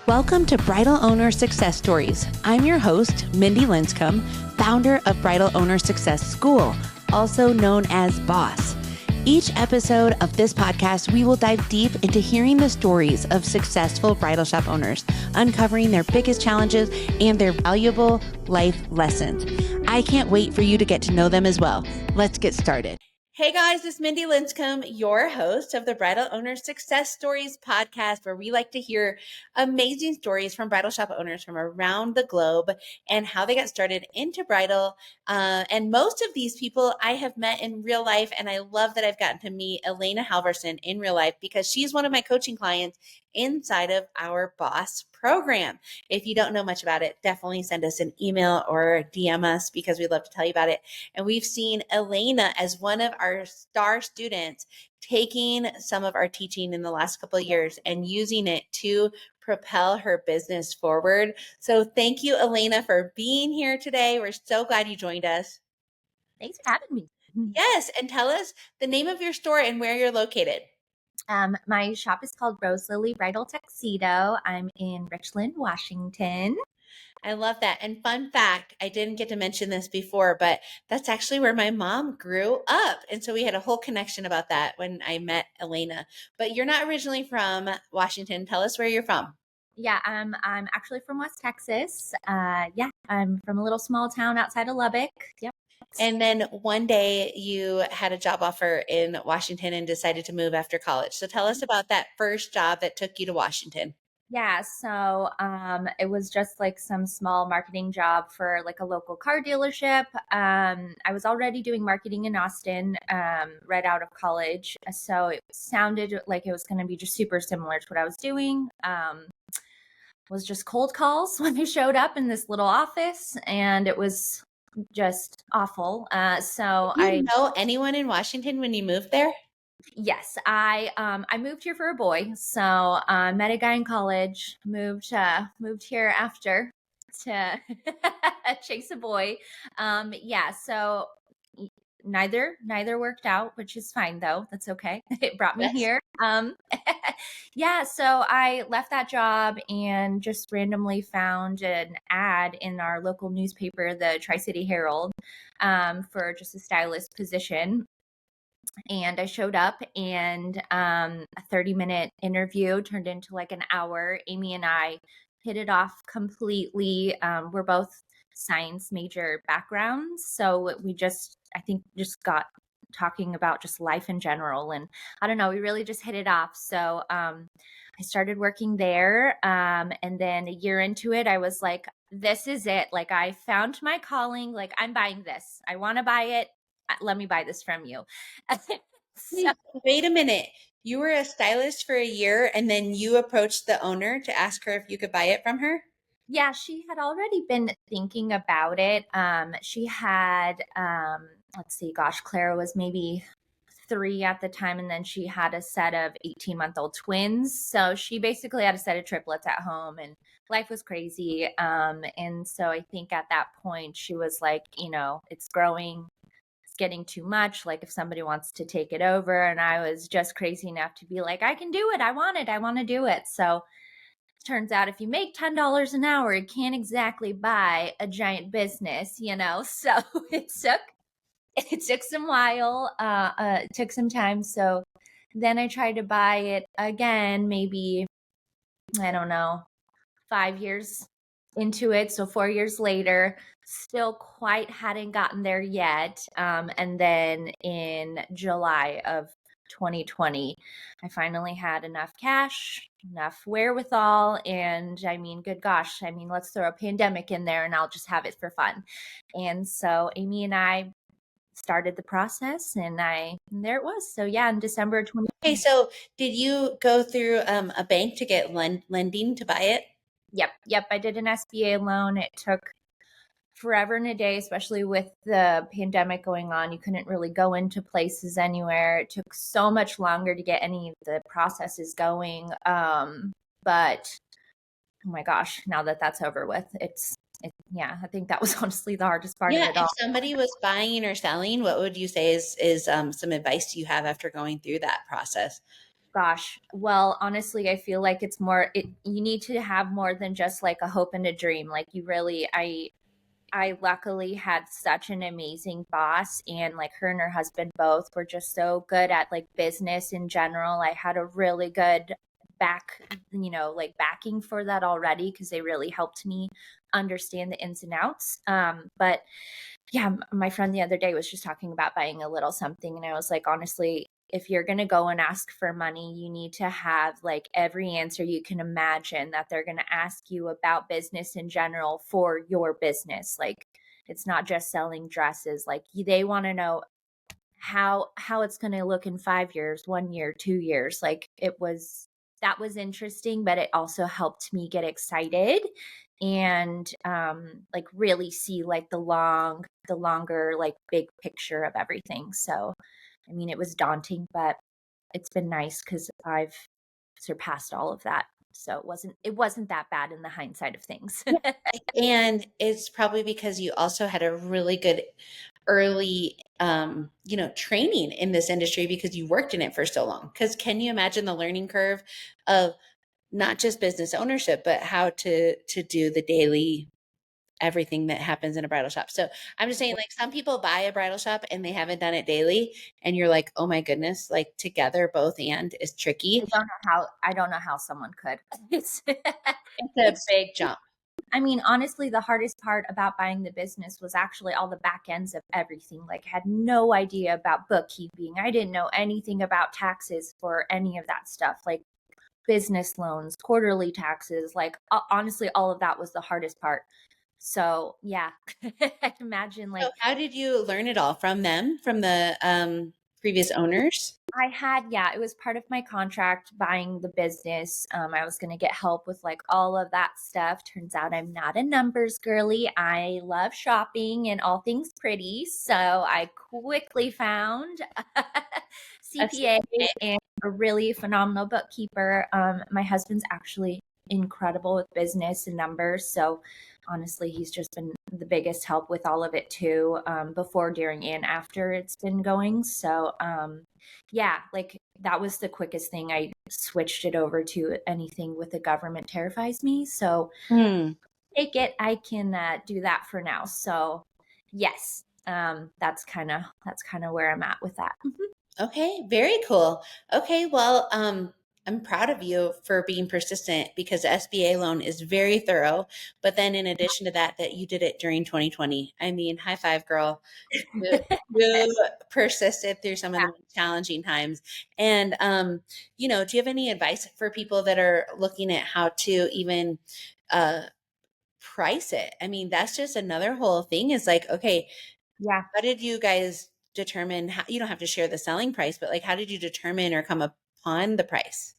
Welcome to Bridal Owner Success Stories. I'm your host, Mindi Linscombe, founder of Bridal Owner Success School, also known as BOSS. Each episode of this podcast, we will dive deep into hearing the stories of successful bridal shop owners, uncovering their biggest challenges and their valuable life lessons. I can't wait for you to get to know them as well. Let's get started. Hey guys, it's Mindi Linscombe, your host of the Bridal Owner Success Stories podcast, where we like to hear amazing stories from bridal shop owners from around the globe and how they got started into bridal. And most of these people I have met in real life, and I love that I've gotten to meet Elaina Halverson in real life because she's one of my coaching clients inside of our BOSS program. If you don't know much about it, definitely send us an email or DM us because we'd love to tell you about it. And we've seen Elena as one of our star students taking some of our teaching in the last couple of years and using it to propel her business forward. So thank you, Elena, for being here today. We're so glad you joined us. Thanks for having me. Yes. And tell us the name of your store and where you're located. My shop is called Rose Lily Bridal Tuxedo. I'm in Richland, Washington. I love that. And fun fact, I didn't get to mention this before, but that's actually where my mom grew up. And so we had a whole connection about that when I met Elena. But you're not originally from Washington. Tell us where you're from. Yeah, I'm actually from West Texas. I'm from a little small town outside of Lubbock. Yep. And then one day you had a job offer in Washington and decided to move after college. So tell us about that first job that took you to Washington. Yeah, so it was just like some small marketing job for like a local car dealership. I was already doing marketing in Austin right out of college. So it sounded like it was going to be just super similar to what I was doing. Was just cold calls when they showed up in this little office, and it was just awful. So Did you know anyone in Washington when you moved there? Yes, I moved here for a boy. So met a guy in college, moved here after to chase a boy. So neither worked out, which is fine though. That's okay. It brought me here. So I left that job and just randomly found an ad in our local newspaper, the Tri-City Herald, for just a stylist position. And I showed up, and a 30-minute interview turned into like an hour. Amy and I hit it off completely. We're both science major backgrounds. So we just got talking about just life in general. And I don't know, we really just hit it off. So I started working there. And then a year into it, I was like, this is it. Like, I found my calling. Like, I'm buying this. I want to buy it. Let me buy this from you. So, wait a minute. You were a stylist for a year and then you approached the owner to ask her if you could buy it from her? Yeah, she had already been thinking about it. She had, Clara was maybe 3 at the time, and then she had a set of 18-month-old twins. So she basically had a set of triplets at home, and life was crazy. And so I think at that point she was like, it's growing, it's getting too much. Like, if somebody wants to take it over. And I was just crazy enough to be like, I can do it. I want to do it. So turns out if you make $10 an hour, you can't exactly buy a giant business, So it took some while, it took some time. So then I tried to buy it again, maybe, I don't know, 5 years into it. So 4 years later, still quite hadn't gotten there yet. And then in July of 2020, I finally had enough cash, enough wherewithal. And I mean, good gosh, let's throw a pandemic in there and I'll just have it for fun. And so Amy and I started the process, and there it was. So yeah, in December 2020. Okay, so did you go through a bank to get lending to buy it? Yep. I did an SBA loan. It took forever and a day, especially with the pandemic going on. You couldn't really go into places anywhere. It took so much longer to get any of the processes going. But oh my gosh, now that that's over with, I think that was honestly the hardest part of it all. If somebody was buying or selling, what would you say is some advice you have after going through that process? Gosh, well, honestly, I feel like it's more you need to have more than just like a hope and a dream. Like you really I luckily had such an amazing boss, and like her and her husband both were just so good at like business in general. I had a really good like backing for that already because they really helped me understand the ins and outs. But yeah, my friend the other day was just talking about buying a little something, and I was like, honestly, if you're going to go and ask for money, you need to have like every answer you can imagine that they're going to ask you about business in general for your business. Like it's not just selling dresses. Like they want to know how it's going to look in 5 years, 1 year, 2 years. Like that was interesting, but it also helped me get excited and like really see like the longer like big picture of everything. So I mean it was daunting, but it's been nice because I've surpassed all of that. So it wasn't that bad in the hindsight of things. And it's probably because you also had a really good early training in this industry because you worked in it for so long. Because can you imagine the learning curve of not just business ownership, but how to do the daily everything that happens in a bridal shop. So I'm just saying, like, some people buy a bridal shop and they haven't done it daily, and you're like, oh my goodness, like together both and is tricky. I don't know how someone could. It's It's a it's big jump. I mean, honestly, the hardest part about buying the business was actually all the back ends of everything. Like, I had no idea about bookkeeping. I didn't know anything about taxes for any of that stuff, like business loans, quarterly taxes. Like, honestly, all of that was the hardest part. So, yeah, I imagine So like how did you learn it all from them, from the previous owners? yeah, it was part of my contract buying the business. I was going to get help with like all of that stuff. Turns out I'm not a numbers girly. I love shopping and all things pretty. So I quickly found a A CPA CPA? and a really phenomenal bookkeeper. My husband's actually incredible with business and numbers. So honestly, he's just been the biggest help with all of it too, before, during, and after it's been going. So, yeah, like that was the quickest thing. I switched it over to anything with the government terrifies me. So Hmm. I can do that for now. So yes, that's kind of where I'm at with that. Okay, very cool. Okay, well, I'm proud of you for being persistent because the SBA loan is very thorough. But then in addition to that, that you did it during 2020. I mean, high five, girl. You, you persisted through some of the most challenging times. And do you have any advice for people that are looking at how to even uh price it? I mean, that's just another whole thing is like, okay, Yeah. how did you guys determine how, you don't have to share the selling price, but like how did you determine or come upon the price?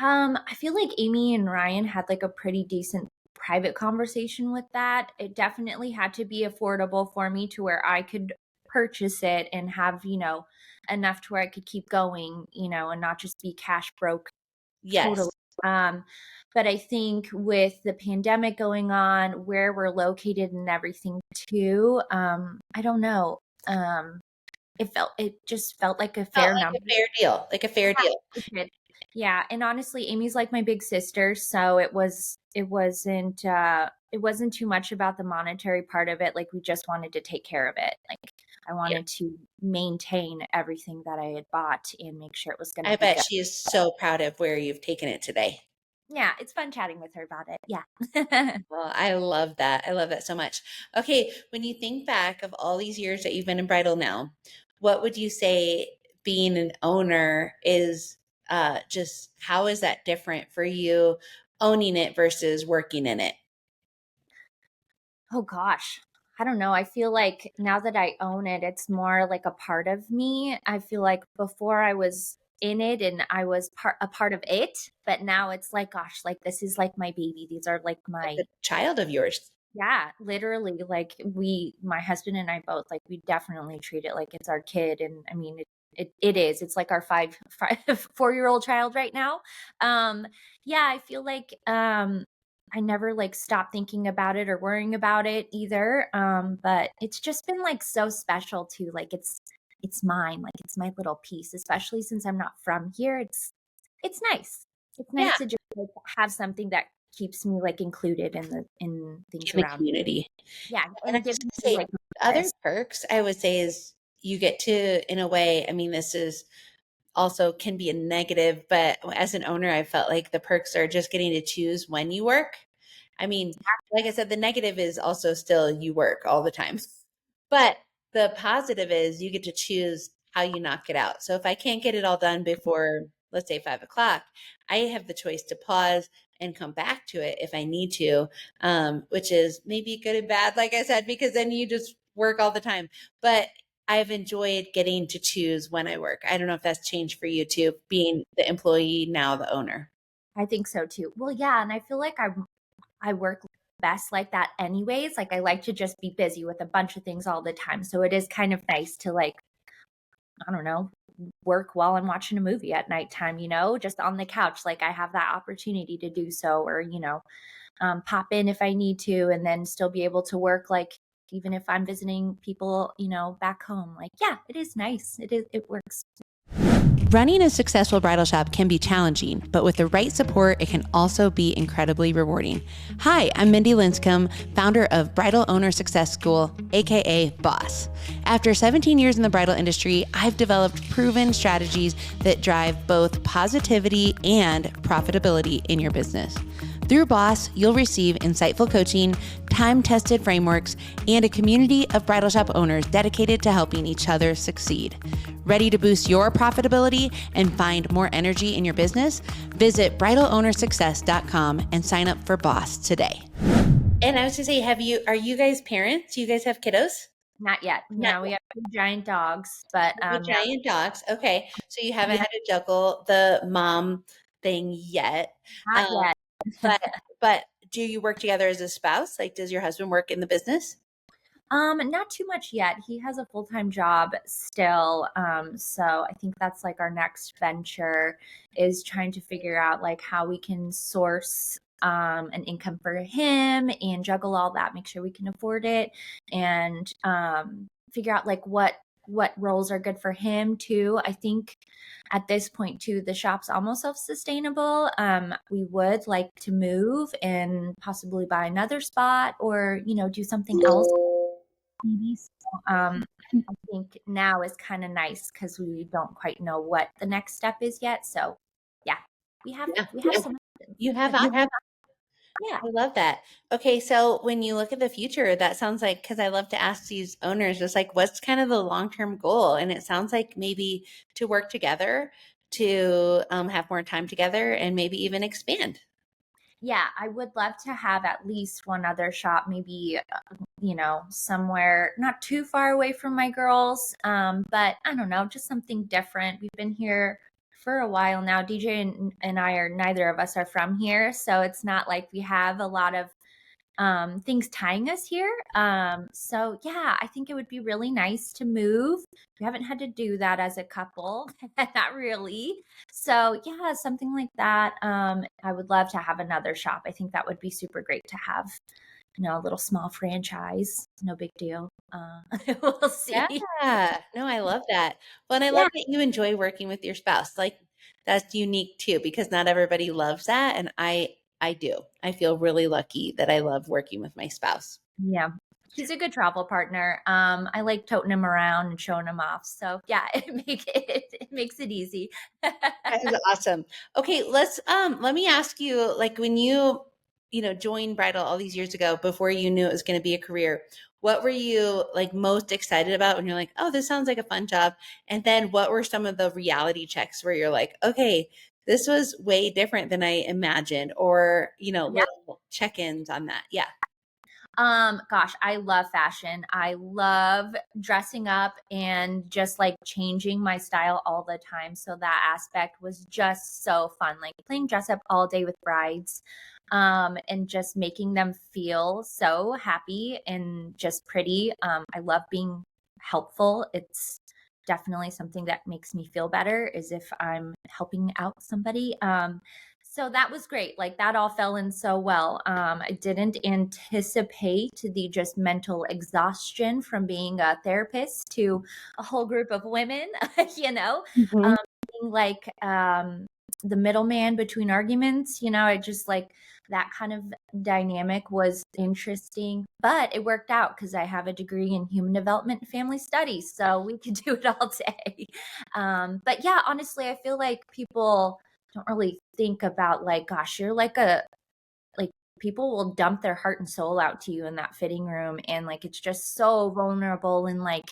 I feel like Amy and Ryan had like a pretty decent private conversation with that. It definitely had to be affordable for me to where I could purchase it and have, enough to where I could keep going, and not just be cash broke totally. Yes. Um, but I think with the pandemic going on, where we're located and everything too, I don't know. It just felt like a Felt fair like number. a fair deal, like a fair deal. It did. Yeah, and honestly, Amy's like my big sister, so it wasn't too much about the monetary part of it. Like we just wanted to take care of it. Like I Yeah. wanted to maintain everything that I had bought and make sure it was going to I be bet good. she is so proud of where you've taken it today. Yeah, it's fun chatting with her about it. Yeah. Well, I love that. I love that so much. Okay, when you think back of all these years that you've been in bridal now, what would you say being an owner is just how is that different for you owning it versus working in it? Oh gosh. I don't know. I feel like now that I own it, it's more like a part of me. I feel like before I was in it and I was a part of it, but now it's like gosh, like this is like my baby. These are like Like my a child of yours. yeah, literally like my husband and I both like we definitely treat it like it's our kid, and I mean it is. It's like our 4-year-old child right now. Um yeah, I feel like I never like stopped thinking about it or worrying about it either. But it's just been like so special too. Like it's mine. Like it's my little piece, especially since I'm not from here. It's nice. It's Yeah. nice to just like have something that keeps me like included in things In the around. community. Yeah, And I and was gives going to me say, like other purpose. perks I would say is you get to, in a way, I mean, this is also can be a negative, but as an owner, I felt like the perks are just getting to choose when you work. I mean, like I said, the negative is also still you work all the time. But the positive is you get to choose how you knock it out. So if I can't get it all done before, let's say 5 o'clock, I have the choice to pause and come back to it if I need to, which is maybe good and bad, like I said, because then you just work all the time. But I've enjoyed getting to choose when I work. I don't know if that's changed for you too, being the employee, now the owner. I think so too. Well, yeah, and I feel like I work best like that anyways. Like I like to just be busy with a bunch of things all the time. So it is kind of nice to like, I don't know, work while I'm watching a movie at nighttime, just on the couch. Like I have that opportunity to do so, or, pop in if I need to, and then still be able to work like even if I'm visiting people, back home. Like, yeah, it is nice. It works. Running a successful bridal shop can be challenging, but with the right support, it can also be incredibly rewarding. Hi, I'm Mindi Linscombe, founder of Bridal Owner Success School, aka BOSS. After 17 years in the bridal industry, I've developed proven strategies that drive both positivity and profitability in your business. Through BOSS, you'll receive insightful coaching, time-tested frameworks, and a community of bridal shop owners dedicated to helping each other succeed. Ready to boost your profitability and find more energy in your business? Visit bridalownersuccess.com and sign up for BOSS today. And I was going to say, are you guys parents? Do you guys have kiddos? Not yet. Not No, we have two giant dogs, but yet. no. Giant dogs. Okay. So you haven't Yeah, had to juggle the mom thing yet. not Um, yet. but do you work together as a spouse? Like, does your husband work in the business? Not too much yet. He has a full-time job still. So I think that's like our next venture is trying to figure out like how we can source an income for him and juggle all that, make sure we can afford it, and figure out like what roles are good for him too. I think at this point too, the shop's almost self-sustainable. We would like to move and possibly buy another spot or, do something else maybe. So, I think now is kind of nice because we don't quite know what the next step is yet. So yeah, we have Yeah. we have some options. You have options. Yeah. I love that. Okay, so when you look at the future, that sounds like, because I love to ask these owners, just like, what's kind of the long-term goal? And it sounds like maybe to work together, to have more time together, and maybe even expand. Yeah, I would love to have at least one other shop, maybe, somewhere not too far away from my girls. But I don't know, just something different. We've been here for a while now. DJ and I are neither of us are from here, so it's not like we have a lot of things tying us here. So yeah, I think it would be really nice to move. We haven't had to do that as a couple, not really. So yeah, something like that. I would love to have another shop. I think that would be super great to have, a little small franchise. No big deal. We'll see. Yeah. No, I love that. Well, and I love Yeah. that you enjoy working with your spouse. Like that's unique too, because not everybody loves that. And I do. I feel really lucky that I love working with my spouse. Yeah. He's a good travel partner. I like toting him around and showing him off. So yeah, it makes it easy. That is awesome. Okay, let me ask you, like when you joined bridal all these years ago before you knew it was going to be a career, what were you like most excited about when you're like, oh, this sounds like a fun job? And then what were some of the reality checks where you're like, okay, this was way different than I imagined, or Yeah. little check-ins on that. Yeah. Gosh, I love fashion. I love dressing up and just like changing my style all the time. So that aspect was just so fun. Like playing dress up all day with brides, and just making them feel so happy and just pretty. I love being helpful. It's definitely something that makes me feel better is if I'm helping out somebody. So that was great. Like that all fell in so well. I didn't anticipate the just mental exhaustion from being a therapist to a whole group of women, you know, Mhm. being like the middleman between arguments, you know, I just like that kind of dynamic was interesting, but it worked out because I have a degree in human development and family studies. So we could do it all day. But yeah, honestly, I feel like people don't really think about like, gosh, you're like like people will dump their heart and soul out to you in that fitting room. And like, it's just so vulnerable and like,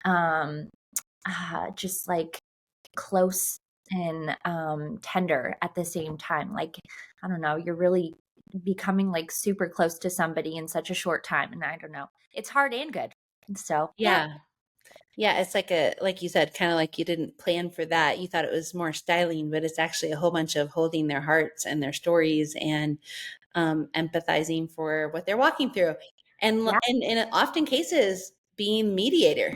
um, just like close and tender at the same time. Like, I don't know, you're really becoming like super close to somebody in such a short time. And I don't know, it's hard and good. And so, yeah. Yeah. Yeah, it's like like you said, kind of like you didn't plan for that. You thought it was more styling, but it's actually a whole bunch of holding their hearts and their stories and empathizing for what they're walking through. Yeah. And in often cases, being mediator.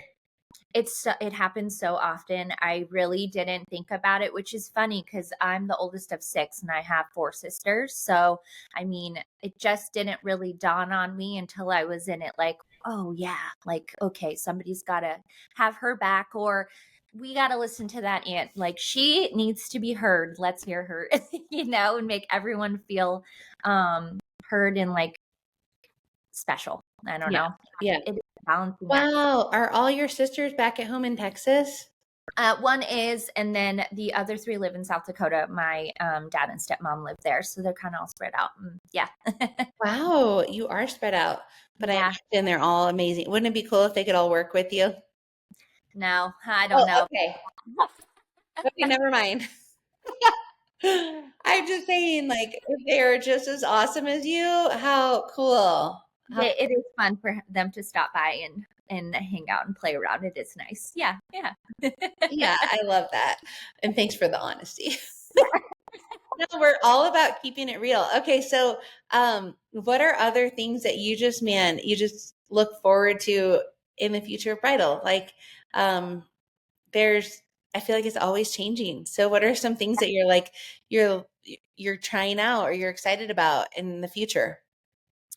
It happens so often. I really didn't think about it, which is funny because I'm the oldest of six and I have four sisters. So, I mean, it just didn't really dawn on me until I was in it. Like, oh, yeah, like, okay, somebody's got to have her back, or we got to listen to that aunt. Like, she needs to be heard. Let's hear her, you know, and make everyone feel heard and like special. I don't Yeah. know. Yeah. It is a balancing act. Wow. Are all your sisters back at home in Texas? One is, and then the other three live in South Dakota. My dad and stepmom live there, so they're kind of all spread out. Yeah, Wow, you are spread out, but I yeah. imagine they're all amazing. Wouldn't it be cool if they could all work with you? No, I don't Oh, know. okay. Okay, never mind. I'm just saying, like, if they're just as awesome as you, how cool. How It is fun for them to stop by and hang out and play around. It is nice. Yeah, yeah. yeah, I love that. And thanks for the honesty. No, we're all about keeping it real. Okay, so what are other things that you just look forward to in the future of bridal? Like um there's I feel like it's always changing. So what are some things that you're like you're you're trying out or you're excited about in the future?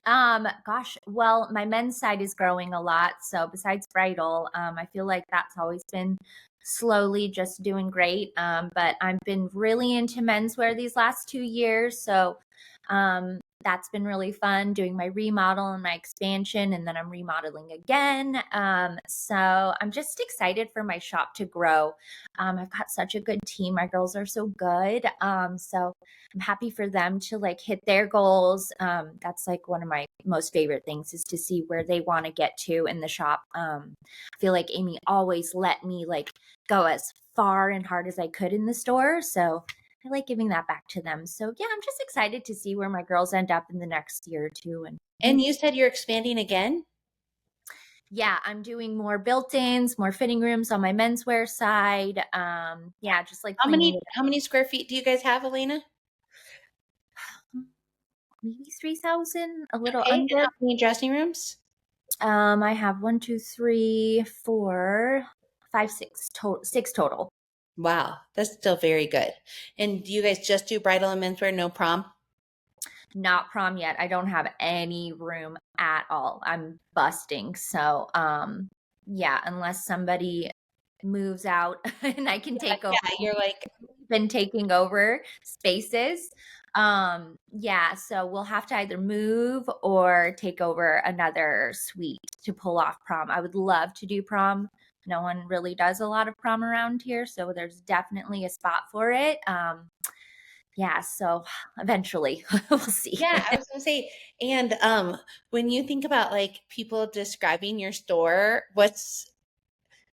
Gosh, well, my men's side is growing a lot. So besides bridal, I feel like that's always been slowly just doing great. But I've been really into menswear these last 2 years. So that's been really fun doing my remodel and my expansion, and then I'm remodeling again. So I'm just excited for my shop to grow. I've got such a good team. My girls are so good. So I'm happy for them to like hit their goals. That's like one of my most favorite things is to see where they want to get to in the shop. I feel like Amy always let me like go as far and hard as I could in the store. So I like giving that back to them. So yeah, I'm just excited to see where my girls end up in the next year or two. And And you said you're expanding again? yeah, I'm doing more built-ins, more fitting rooms on my menswear side. Yeah, just like cleaning it How many square feet do you guys have, Elena? up. Maybe 3,000, a little Okay, and under. how many dressing rooms? I have one, two, three, four, five, six total. Wow, that's still very good. And do you guys just do bridal and menswear, no prom? Not prom yet. I don't have any room at all. I'm busting. So, yeah, unless somebody moves out and I can take over. Yeah, you're like, Been taking over spaces. Yeah, so we'll have to either move or take over another suite to pull off prom. I would love to do prom. No one really does a lot of prom around here, so there's definitely a spot for it. Yeah, so eventually we'll see. yeah, I was gonna say, and when you think about like people describing your store,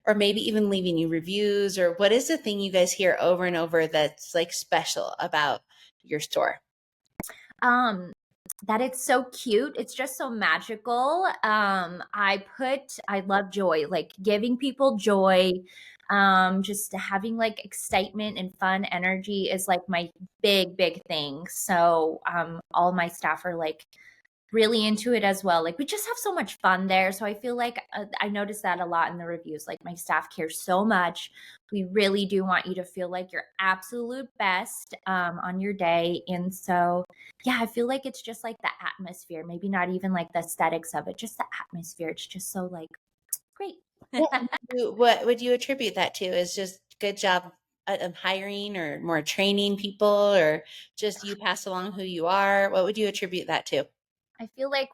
or maybe even leaving you reviews, or what is the thing you guys hear over and over that's like special about your store? um that it's so cute. It's just so magical. I love joy, like giving people joy. Just having like excitement and fun energy is like my big thing. So all my staff are like really into it as well. Like we just have so much fun there. So I feel like I noticed that a lot in the reviews. Like my staff cares so much. We really do want you to feel like your absolute best on your day. And so, yeah, I feel like it's just like the atmosphere, maybe not even like the aesthetics of it, just the atmosphere. It's just so like great. Yeah. What would you attribute that to? Is just good job of hiring or more training people, or just you pass along who you are? What would you attribute that to? I feel like,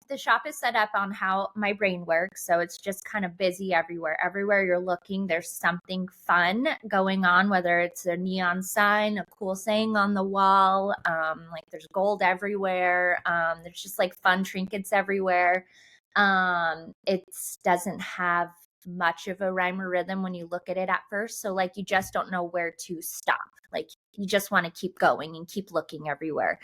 the shop is set up on how my brain works. So it's just kind of busy everywhere. Everywhere you're looking, there's something fun going on, whether it's a neon sign, a cool saying on the wall, like there's gold everywhere. There's just like fun trinkets everywhere. It doesn't have much of a rhyme or rhythm when you look at it at first. So like you just don't know where to stop. Like you just want to keep going and keep looking everywhere.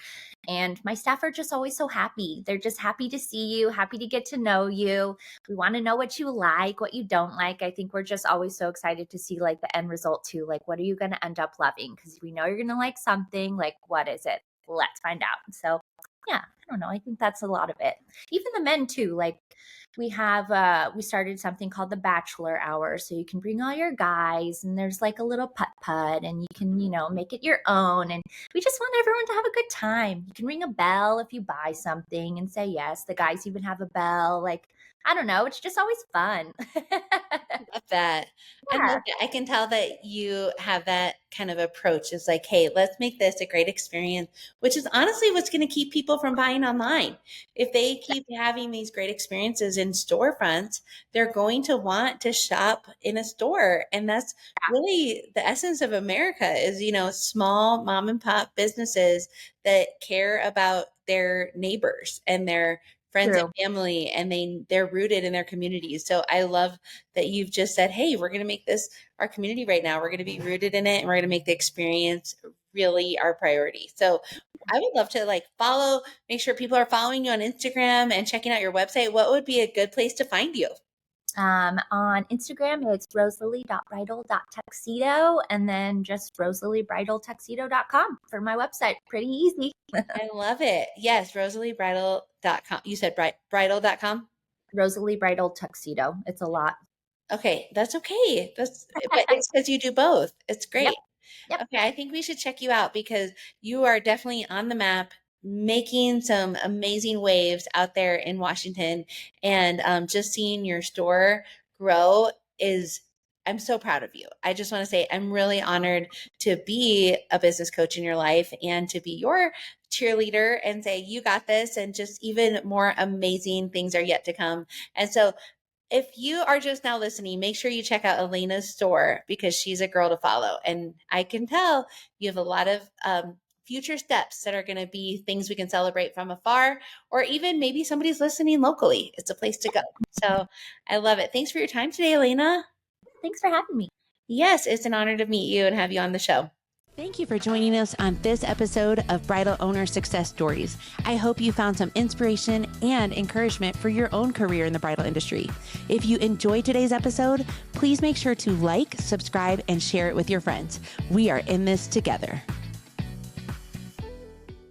And my staff are just always so happy. They're just happy to see you, happy to get to know you. We want to know what you like, what you don't like. I think we're just always so excited to see like the end result too. Like, what are you going to end up loving? Because we know you're going to like something. Like, what is it? Let's find out. So, yeah, I don't know. I think that's a lot of it. Even the men too. Like, we started something called the bachelor hour, so you can bring all your guys and there's like a little putt and you can make it your own, and we just want everyone to have a good time. You can ring a bell if you buy something and say yes. The guys even have a bell. Like, I don't know, it's just always fun. Love that. I Yeah. love that. I can tell that you have that kind of approach. It's like, hey, let's make this a great experience, which is honestly what's going to keep people from buying online. If they keep having these great experiences in storefronts, they're going to want to shop in a store. And that's really the essence of America is, small mom and pop businesses that care about their neighbors and their friends and True. family, and they're rooted in their communities. So I love that you've just said, hey, we're going to make this our community right now. We're going to be rooted in it, and we're going to make the experience really our priority. So I would love to make sure people are following you on Instagram and checking out your website. What would be a good place to find you? On Instagram, it's roselily.bridal.tuxedo, and then just roselilybridaltuxedo.com for my website. Pretty easy. I love it. Yes, RosalieBridal.com. You said bridal.com? Rosalie Bridal Tuxedo. It's a lot. Okay, that's okay. But it's because you do both. It's Yep. great. Yep. Okay, I think we should check you out because you are definitely on the map, making some amazing waves out there in Washington. And just seeing your store grow I'm so proud of you. I just want to say I'm really honored to be a business coach in your life and to be your cheerleader and say, you got this. And just even more amazing things are yet to come. And so if you are just now listening, make sure you check out Elena's store because she's a girl to follow. And I can tell you have a lot of future steps that are going to be things we can celebrate from afar, or even maybe somebody's listening locally. It's a place to go. So I love it. Thanks for your time today, Elena. Thanks for having me. Yes, it's an honor to meet you and have you on the show. Thank you for joining us on this episode of Bridal Owner Success Stories. I hope you found some inspiration and encouragement for your own career in the bridal industry. If you enjoyed today's episode, please make sure to like, subscribe, and share it with your friends. We are in this together.